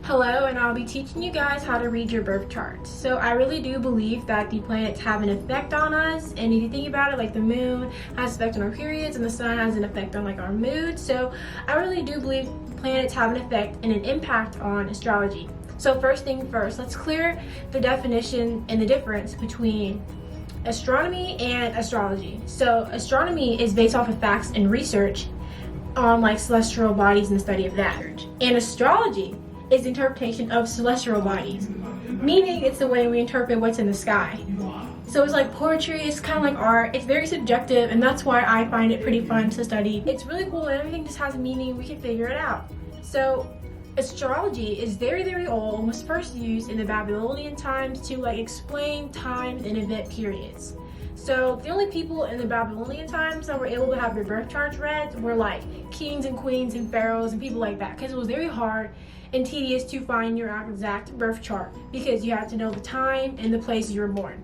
Hello, and I'll be teaching you guys how to read your birth charts. So I really do believe that the planets have an effect on us, and if you think about it, like the moon has an effect on our periods and the sun has an effect on like our mood. So I really do believe planets have an effect and an impact on astrology. So first thing first, let's clear the definition and the difference between astronomy and astrology. So astronomy is based off of facts and research on like celestial bodies and the study of that. And astrology is the interpretation of celestial bodies, meaning it's the way we interpret what's in the sky. So it's like poetry, it's kind of like art, it's very subjective, and that's why I find it pretty fun to study. It's really cool and everything just has a meaning, we can figure it out. So astrology is very, very old and was first used in the Babylonian times to like explain time and event periods. So the only people in the Babylonian times that were able to have their birth charts read were like kings and queens and pharaohs and people like that, because it was very hard and tedious to find your exact birth chart because you had to know the time and the place you were born.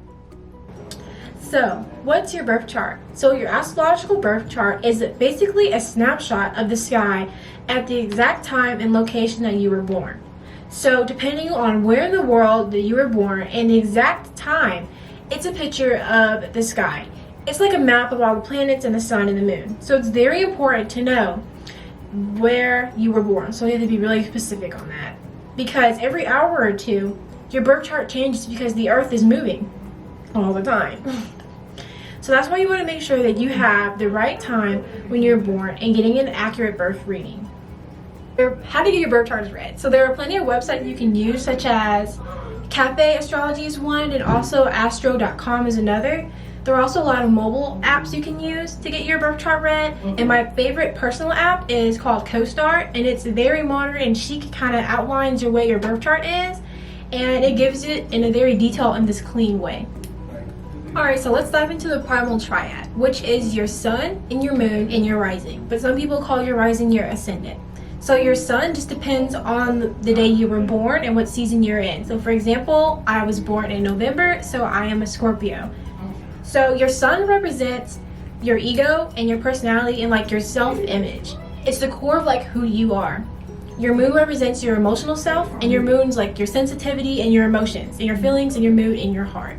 So what's your birth chart? So your astrological birth chart is basically a snapshot of the sky at the exact time and location that you were born. So depending on where in the world that you were born and the exact time, it's a picture of the sky. It's like a map of all the planets and the sun and the moon. So it's very important to know where you were born. So you have to be really specific on that. Because every hour or two, your birth chart changes because the earth is moving all the time. So that's why you want to make sure that you have the right time when you're born and getting an accurate birth reading. How to get your birth charts read. So there are plenty of websites you can use, such as Cafe Astrology is one, and also astro.com is another. There are also a lot of mobile apps you can use to get your birth chart read, and my favorite personal app is called CoStar, and it's very modern and chic. It kind of outlines your way your birth chart is, and it gives it in a very detailed and this clean way. Alright, so let's dive into the primal triad, which is your sun and your moon and your rising, but some people call your rising your ascendant. So your sun just depends on the day you were born and what season you're in. So for example, I was born in November, so I am a Scorpio. So your sun represents your ego and your personality and like your self-image. It's the core of like who you are. Your moon represents your emotional self, and your moon's like your sensitivity and your emotions and your feelings and your mood and your heart.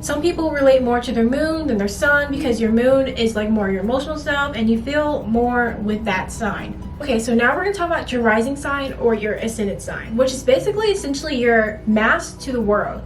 Some people relate more to their moon than their sun because your moon is like more your emotional self and you feel more with that sign. Okay, so now we're going to talk about your rising sign or your ascendant sign, which is basically essentially your mask to the world.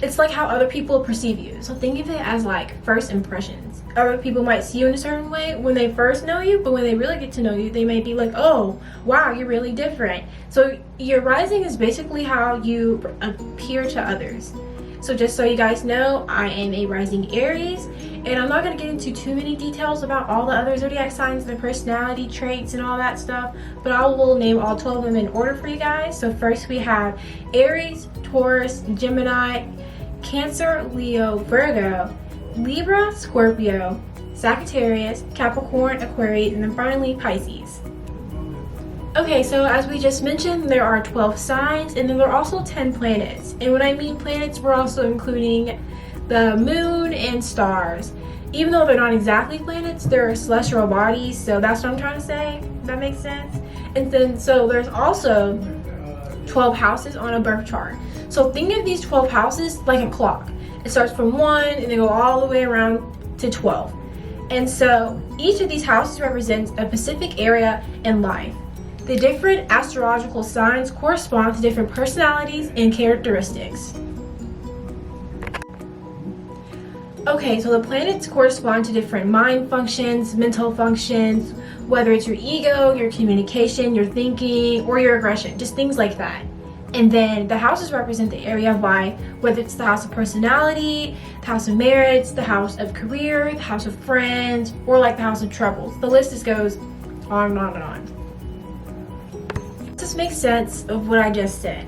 It's like how other people perceive you. So think of it as like first impressions. Other people might see you in a certain way when they first know you, but when they really get to know you, they may be like, oh, wow, you're really different. So your rising is basically how you appear to others. So just so you guys know, I am a rising Aries, and I'm not going to get into too many details about all the other zodiac signs, their personality traits and all that stuff, but I will name all 12 of them in order for you guys. So first we have Aries, Taurus, Gemini, Cancer, Leo, Virgo, Libra, Scorpio, Sagittarius, Capricorn, Aquarius, and then finally Pisces. Okay, so as we just mentioned, there are 12 signs, and then there are also 10 planets. And when I mean planets, we're also including the moon and stars. Even though they're not exactly planets, they're celestial bodies, so that's what I'm trying to say. Does that make sense? And then, so there's also 12 houses on a birth chart. So think of these 12 houses like a clock. It starts from 1 and they go all the way around to 12. And so each of these houses represents a specific area in life. The different astrological signs correspond to different personalities and characteristics. Okay, so the planets correspond to different mind functions, mental functions, whether it's your ego, your communication, your thinking, or your aggression, just things like that. And then the houses represent the area of life, whether it's the house of personality, the house of marriage, the house of career, the house of friends, or like the house of troubles. The list just goes on and on and on. This makes sense of what I just said.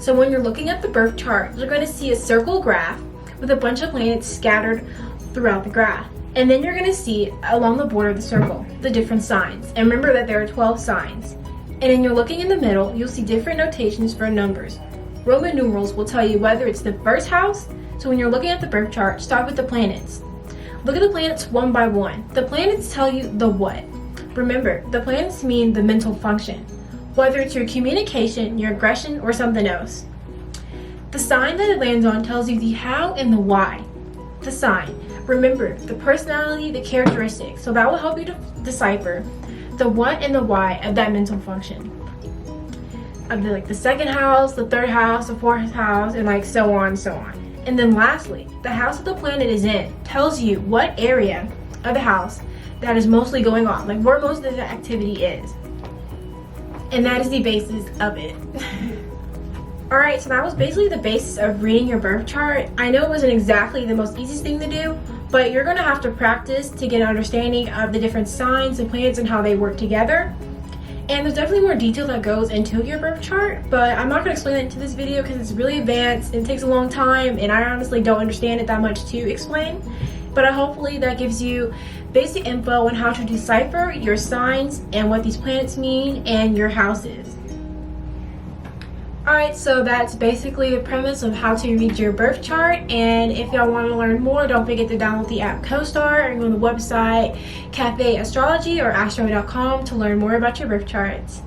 So when you're looking at the birth chart, you're going to see a circle graph with a bunch of planets scattered throughout the graph. And then you're going to see along the border of the circle the different signs. And remember that there are 12 signs. And then you're looking in the middle, you'll see different notations for numbers. Roman numerals will tell you whether it's the first house. So when you're looking at the birth chart, start with the planets. Look at the planets one by one. The planets tell you the what. Remember, the planets mean the mental function. whether it's your communication, your aggression, or something else. The sign that it lands on tells you the how and the why. The sign. Remember, the personality, the characteristics. So that will help you to decipher the what and the why of that mental function. Of the second house, the third house, the fourth house, and like so on and so on. And then lastly, the house that the planet is in tells you what area of the house that is mostly going on, like where most of the activity is. And that is the basis of it. Alright, so that was basically the basis of reading your birth chart. I know it wasn't exactly the most easiest thing to do, but you're going to have to practice to get an understanding of the different signs and planets and how they work together. And there's definitely more detail that goes into your birth chart, but I'm not going to explain it into this video because it's really advanced and it takes a long time, and I honestly don't understand it that much to explain. But hopefully that gives you basic info on how to decipher your signs and what these planets mean and your houses. Alright, so that's basically the premise of how to read your birth chart, and if y'all want to learn more, don't forget to download the app CoStar or go on the website Cafe Astrology or astro.com to learn more about your birth charts.